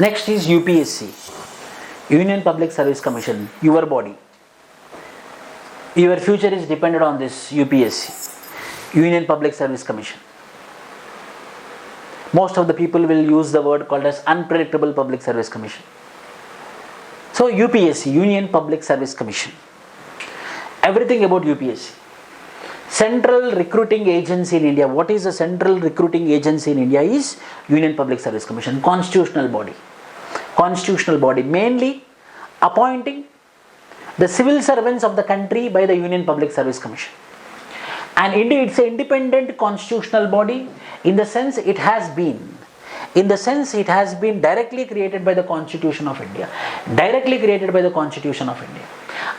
Next is UPSC, Union Public Service Commission, your body. Your future is dependent on this UPSC, Union Public Service Commission. Most of the people will use the word called as Unpredictable Public Service Commission. So UPSC, Union Public Service Commission. Everything about UPSC. Central Recruiting Agency in India. What is the Central Recruiting Agency in India? Is Union Public Service Commission, constitutional body. Constitutional body, mainly appointing the civil servants of the country by the Union Public Service Commission. And indeed, it's an independent constitutional body in the sense it has been directly created by the Constitution of India. Directly created by the Constitution of India.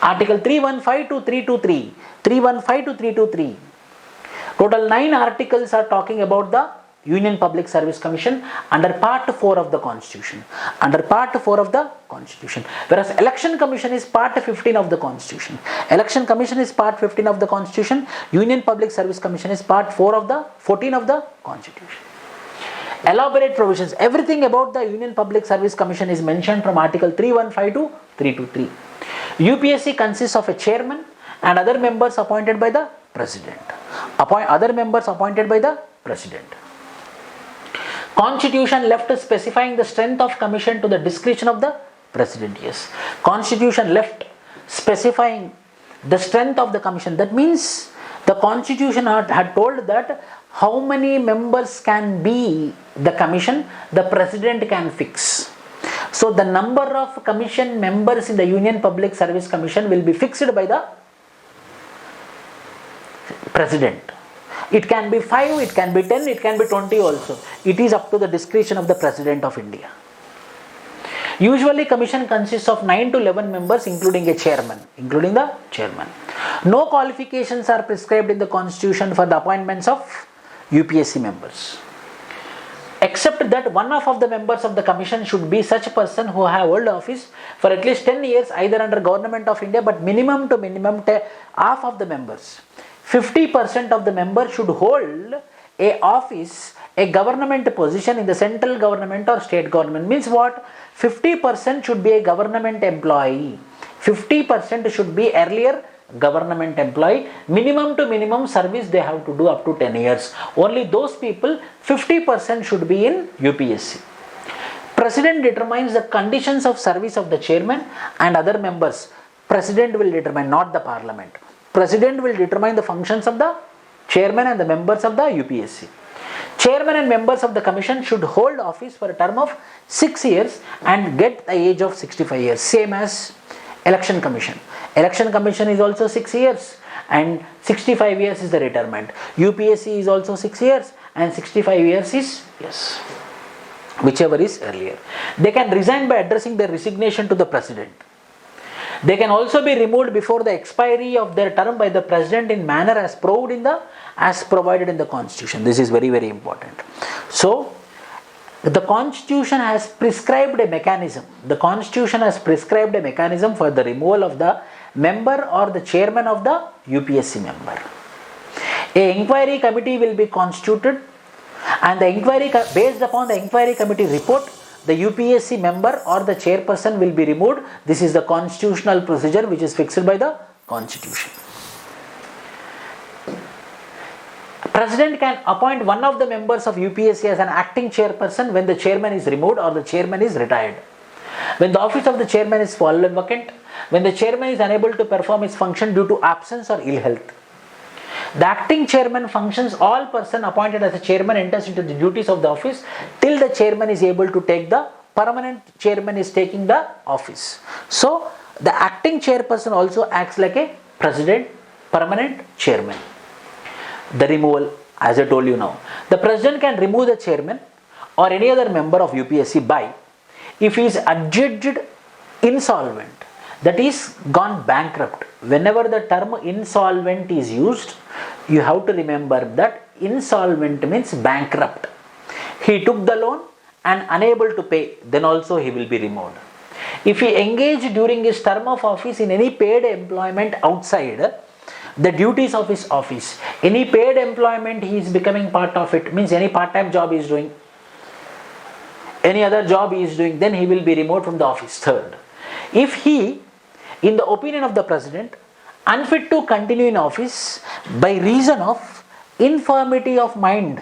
Article 315 to 323. 315 to 323. Total 9 articles are talking about the Union Public Service Commission under Part 4 of the Constitution. Under Part 4 of the Constitution. Whereas Election Commission is Part 15 of the Constitution. Election Commission is Part 15 of the Constitution. Union Public Service Commission is Part 4 of the 14 of the Constitution. Elaborate provisions. Everything about the Union Public Service Commission is mentioned from Article 315 to 323. UPSC consists of a chairman and other members appointed by the President. Other members appointed by the President. Constitution left specifying the strength of commission to the discretion of the President. Yes. Constitution left specifying the strength of the commission. That means the Constitution had told that how many members can be the commission, the President can fix. So the number of commission members in the Union Public Service Commission will be fixed by the President. It can be 5, it can be 10, it can be 20 also. It is up to the discretion of the President of India. Usually commission consists of 9 to 11 members including the chairman. No qualifications are prescribed in the Constitution for the appointments of UPSC members. Except that one of the members of the commission should be such a person who have held office for at least 10 years either under Government of India, but minimum half of the members. 50% of the members should hold a office, a government position in the central government or state government. Means what? 50% should be a government employee. 50% should be earlier government employee. Minimum to minimum service they have to do up to 10 years. Only those people, 50% should be in UPSC. President determines the conditions of service of the chairman and other members. President will determine, not the Parliament. President will determine the functions of the chairman and the members of the UPSC. Chairman and members of the commission should hold office for a term of 6 years and get the age of 65 years. Same as Election Commission. Election Commission is also 6 years and 65 years is the retirement. UPSC is also 6 years and 65 years is, yes, whichever is earlier. They can resign by addressing their resignation to the President. They can also be removed before the expiry of their term by the President in manner as provided in the Constitution. This is very, very important. So, the Constitution has prescribed a mechanism. The Constitution has prescribed a mechanism for the removal of the member or the chairman of the UPSC member. An inquiry committee will be constituted, and the inquiry, based upon the inquiry committee report, the UPSC member or the chairperson will be removed. This is the constitutional procedure which is fixed by the Constitution. President can appoint one of the members of UPSC as an acting chairperson when the chairman is removed or the chairman is retired. When the office of the chairman is fallen vacant, when the chairman is unable to perform his function due to absence or ill health. The acting chairman functions all person appointed as a chairman enters into the duties of the office till the chairman is able to take the permanent chairman is taking the office. So, the acting chairperson also acts like a president, permanent chairman. The removal, as I told you now. The president can remove the chairman or any other member of UPSC by, if he is adjudged insolvent, that is gone bankrupt. Whenever the term insolvent is used, you have to remember that insolvent means bankrupt. He took the loan and unable to pay, then also he will be removed. If he engaged during his term of office in any paid employment outside the duties of his office, any paid employment he is becoming part of it, means any part-time job he is doing, any other job he is doing, then he will be removed from the office. Third, if he, in the opinion of the president, unfit to continue in office by reason of infirmity of mind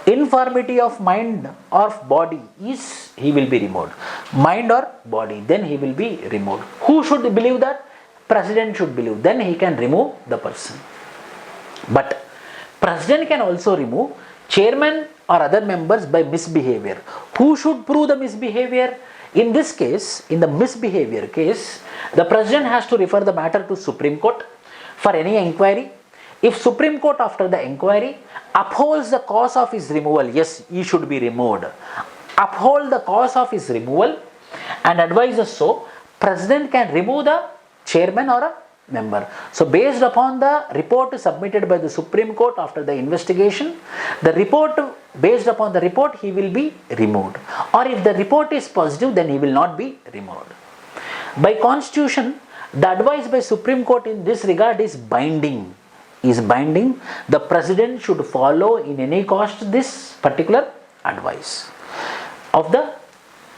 or body, he will be removed. Mind or body, then he will be removed. Who should believe that? President should believe. Then he can remove the person. But president can also remove chairman or other members by misbehavior. Who should prove the misbehavior? In this case, in the misbehavior case, the president has to refer the matter to Supreme Court for any inquiry. If Supreme Court after the inquiry upholds the cause of his removal, yes, he should be removed. Uphold the cause of his removal and advises so, president can remove the chairman or a member. So based upon the report submitted by the Supreme Court after the investigation, based upon the report he will be removed. Or if the report is positive, then he will not be removed. By constitution, the advice by Supreme Court in this regard is binding. The president should follow in any cost this particular advice of the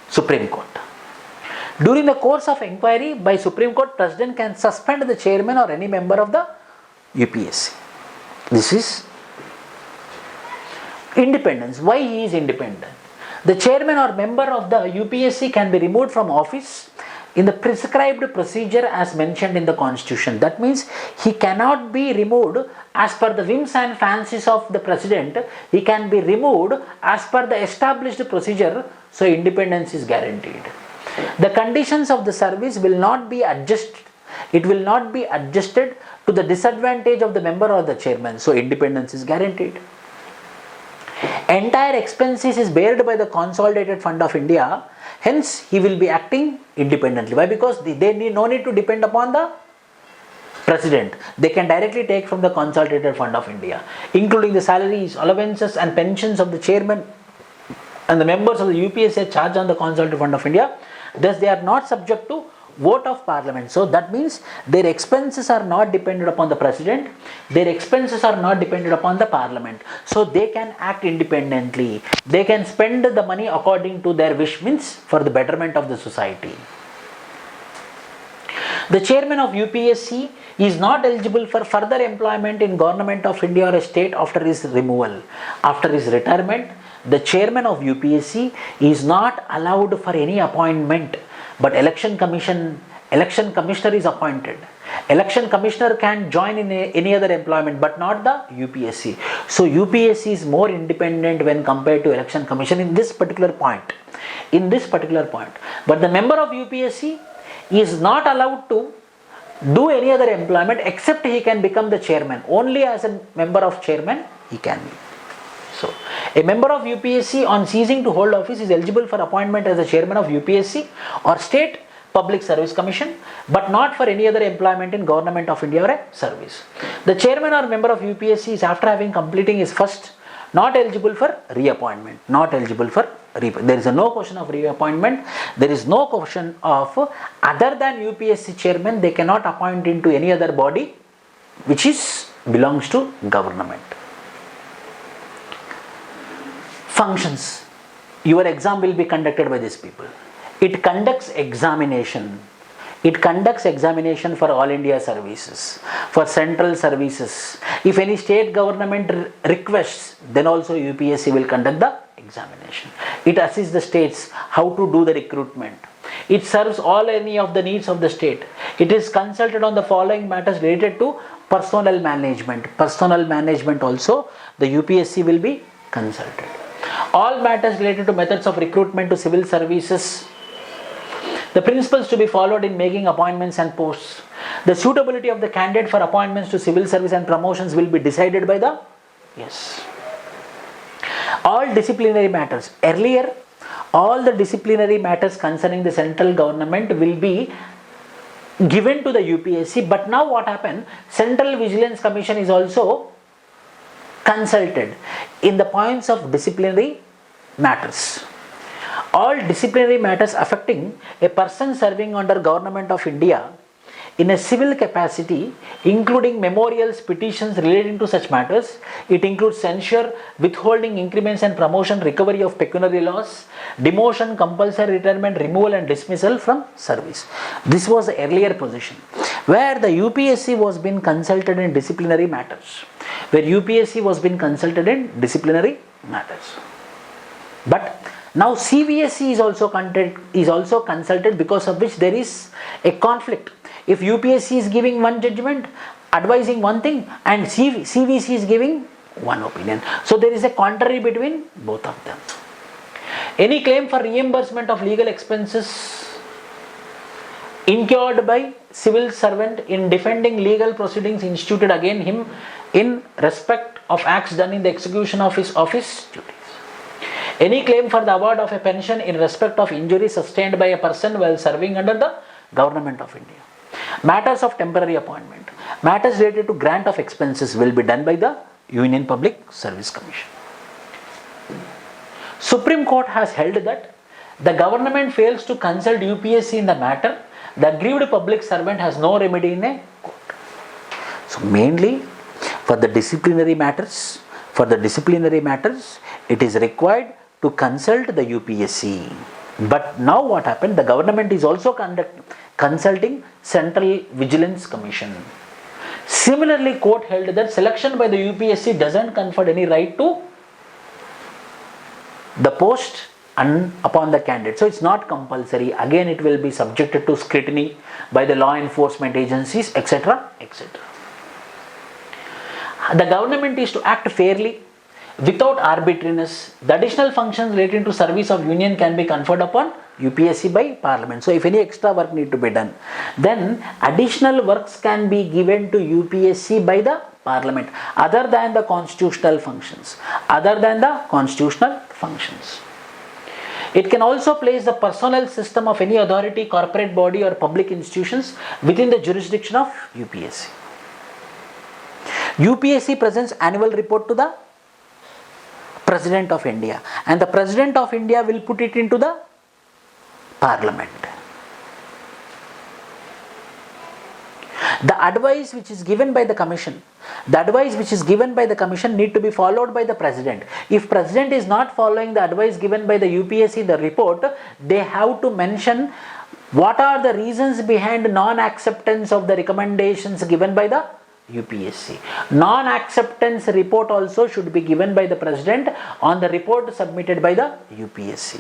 Supreme Court. During the course of inquiry by Supreme Court, president can suspend the chairman or any member of the UPSC. This is independence. Why he is independent? The chairman or member of the UPSC can be removed from office in the prescribed procedure as mentioned in the constitution. That means he cannot be removed as per the whims and fancies of the president. He can be removed as per the established procedure. So independence is guaranteed. The conditions of the service will not be adjusted. It will not be adjusted to the disadvantage of the member or the chairman. So independence is guaranteed. Entire expenses is bared by the Consolidated Fund of India. Hence, he will be acting independently. Why? Because they need no need to depend upon the president. They can directly take from the Consolidated Fund of India, including the salaries, allowances and pensions of the chairman and the members of the UPSC charged on the Consolidated Fund of India. Thus, they are not subject to vote of parliament. So that means their expenses are not dependent upon the president. Their expenses are not dependent upon the parliament. So they can act independently. They can spend the money according to their wish, means for the betterment of the society. The chairman of UPSC is not eligible for further employment in government of India or a state after his removal. After his retirement, the chairman of UPSC is not allowed for any appointment, but election commissioner is appointed. Election commissioner can join in any other employment, but not the UPSC. So UPSC is more independent when compared to election commission in this particular point. But the member of UPSC is not allowed to do any other employment except he can become the chairman. Only as a member of chairman he can be. So, a member of UPSC on ceasing to hold office is eligible for appointment as the chairman of UPSC or State Public Service Commission, but not for any other employment in Government of India or a service. The chairman or member of UPSC is, after having completing his first, not eligible for reappointment. There is no question of reappointment. There is no question of other than UPSC chairman. They cannot appoint into any other body which belongs to government. Functions. Your exam will be conducted by these people. It conducts examination. For all India services, for central services. If any state government requests, then also UPSC will conduct the examination. It assists the states how to do the recruitment. It serves any of the needs of the state. It is consulted on the following matters related to personnel management. Personnel management also the UPSC will be consulted. All matters related to methods of recruitment to civil services. The principles to be followed in making appointments and posts. The suitability of the candidate for appointments to civil service and promotions will be decided by the all disciplinary matters. Earlier, all the disciplinary matters concerning the central government will be given to the UPSC, but now what happened? Central Vigilance Commission is also consulted in the points of disciplinary matters. All disciplinary matters affecting a person serving under Government of India in a civil capacity, including memorials, petitions relating to such matters. It includes censure, withholding increments and promotion, recovery of pecuniary loss, demotion, compulsory retirement, removal and dismissal from service. This was the earlier position, where the UPSC was being consulted in disciplinary matters. But now CVSE is also consulted, because of which there is a conflict. If UPSC is giving one judgment, advising one thing, and CVC is giving one opinion. So there is a contrary between both of them. Any claim for reimbursement of legal expenses incurred by civil servant in defending legal proceedings instituted against him in respect of acts done in the execution of his office duties. Any claim for the award of a pension in respect of injury sustained by a person while serving under the Government of India. Matters of temporary appointment, matters related to grant of expenses will be done by the Union Public Service Commission. Supreme Court has held that the government fails to consult UPSC in the matter, the aggrieved public servant has no remedy in a court. So mainly for the disciplinary matters, it is required to consult the UPSC. But now what happened? The government is also consulting Central Vigilance Commission. Similarly, court held that selection by the UPSC doesn't confer any right to the post upon the candidate. So it's not compulsory. Again, it will be subjected to scrutiny by the law enforcement agencies, etc., etc. The government is to act fairly, without arbitrariness. The additional functions relating to service of union can be conferred upon UPSC by Parliament. So if any extra work need to be done, then additional works can be given to UPSC by the Parliament, other than the constitutional functions. It can also place the personnel system of any authority, corporate body or public institutions within the jurisdiction of UPSC. UPSC presents annual report to the President of India, and the President of India will put it into the Parliament. The advice which is given by the Commission need to be followed by the President. If President is not following the advice given by the UPSC in the report, they have to mention what are the reasons behind non-acceptance of the recommendations given by the UPSC. Non-acceptance report also should be given by the President on the report submitted by the UPSC.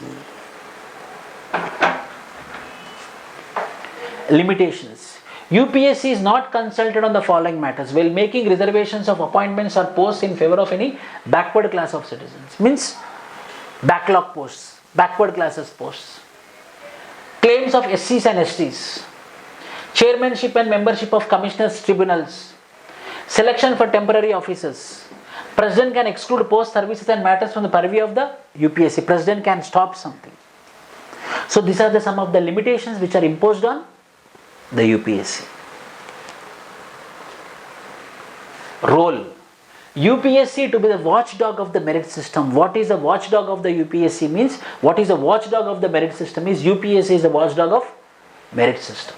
Limitations. UPSC is not consulted on the following matters while making reservations of appointments or posts in favor of any backward class of citizens. Means backlog posts, backward classes posts. Claims of SCs and STs. Chairmanship and membership of commissioners' tribunals. Selection for temporary officers. President can exclude post services and matters from the purview of the UPSC. President can stop something. So these are some of the limitations which are imposed on the UPSC. Role. UPSC to be the watchdog of the merit system. What is the watchdog of the UPSC means? What is the watchdog of the merit system is UPSC is the watchdog of merit system.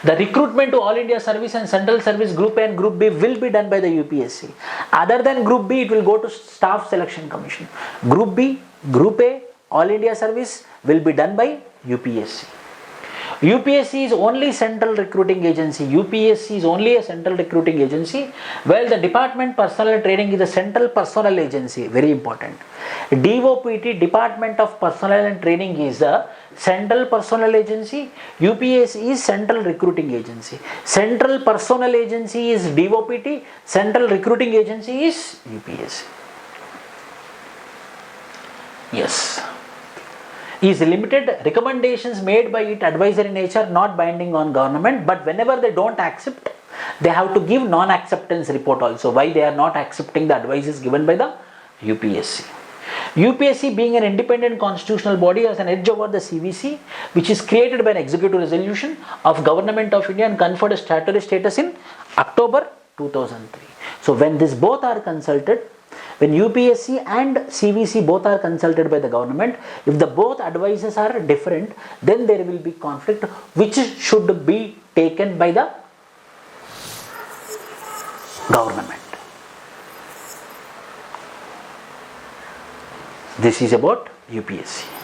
The recruitment to All India Service and Central Service Group A and Group B will be done by the UPSC. Other than Group B, it will go to Staff Selection Commission. Group B, Group A, All India Service will be done by UPSC. UPSC is only central recruiting agency. UPSC is only a central recruiting agency, while the Department Personnel Training is a central personnel agency. Very important. DOPT, Department of Personnel and Training, is a central personnel agency. UPSC is central recruiting agency. Central personnel agency is DOPT. Central recruiting agency is UPSC. Yes. Is limited. Recommendations made by it advisory nature, not binding on government, but whenever they don't accept, they have to give non-acceptance report also, why they are not accepting the advices given by the UPSC. UPSC, being an independent constitutional body, has an edge over the CVC, which is created by an executive resolution of Government of India and conferred a statutory status in October 2003. So when these both are consulted, When UPSC and CVC both are consulted by the government, if the both advices are different, then there will be conflict which should be taken by the government. This is about UPSC.